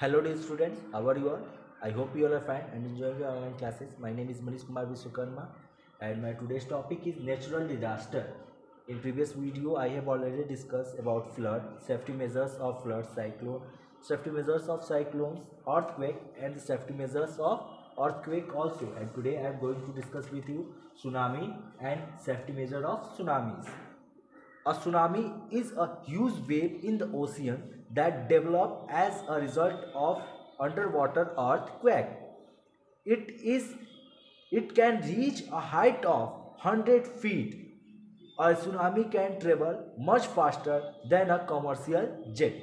Hello dear students, how are you all? I hope you all are fine and enjoying your online classes. My name is Manish Kumar Vishwakarma and my today's topic is natural disaster. In previous video, I have already discussed about flood, safety measures of flood, cyclone, safety measures of cyclones, earthquake and the safety measures of earthquake also. And today I am going to discuss with you tsunami and safety measure of tsunamis. A tsunami is a huge wave in the ocean that develop as a result of underwater earthquake. It is it can reach a height of 100 feet. A tsunami can travel much faster than a commercial jet.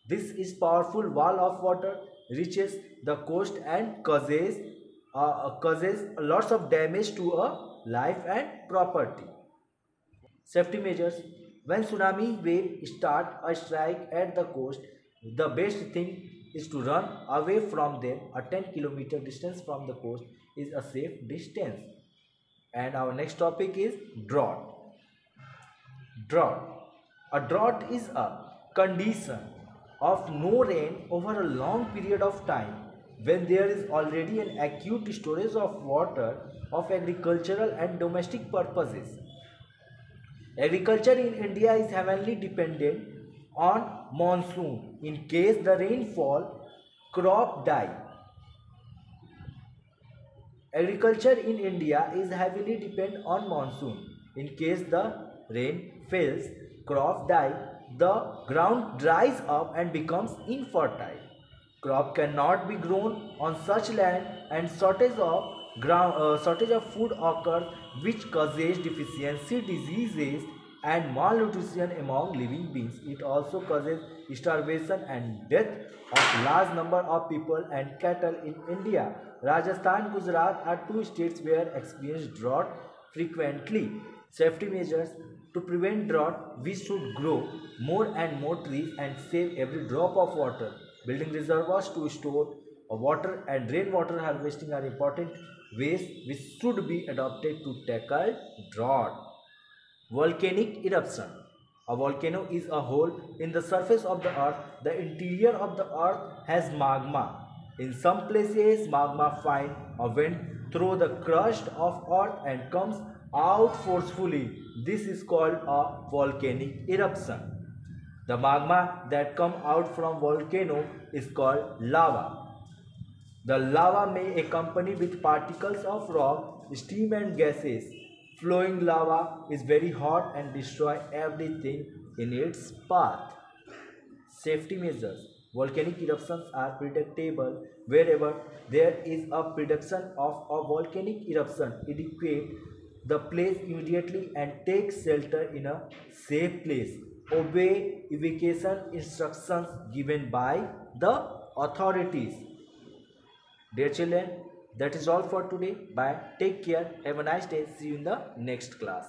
This is powerful wall of water reaches the coast and causes lots of damage to a life and property. Safety measures. When tsunami waves start a strike at the coast, the best thing is to run away from them. A 10-kilometer distance from the coast is a safe distance. And our next topic is drought. Drought. A drought is a condition of no rain over a long period of time when there is already an acute storage of water of agricultural and domestic purposes. Agriculture in India is heavily dependent on monsoon. In case the rainfall, crop die. Agriculture in India is heavily dependent on monsoon. In case the rain fails, crop die, the ground dries up and becomes infertile. Crop cannot be grown on such land and shortage of food occurs which causes deficiency diseases and malnutrition among living beings. It also causes starvation and death of large number of people and cattle in India. Rajasthan, Gujarat are two states where experience drought frequently. Safety measures. To prevent drought, we should grow more and more trees and save every drop of water. Building reservoirs to store water and rainwater harvesting are important ways which should be adopted to tackle drought. Volcanic eruption. A volcano is a hole in the surface of the earth. The interior of the earth has magma. In some places, magma finds a vent through the crust of earth and comes out forcefully. This is called a volcanic eruption. The magma that comes out from volcano is called lava. The lava may accompany with particles of rock, steam and gases. Flowing lava is very hot and destroy everything in its path. Safety measures. Volcanic eruptions are predictable wherever there is a prediction of a volcanic eruption. Evacuate the place immediately and take shelter in a safe place. Obey evacuation instructions given by the authorities. Dear children, that is all for today. Bye. Take care. Have a nice day. See you in the next class.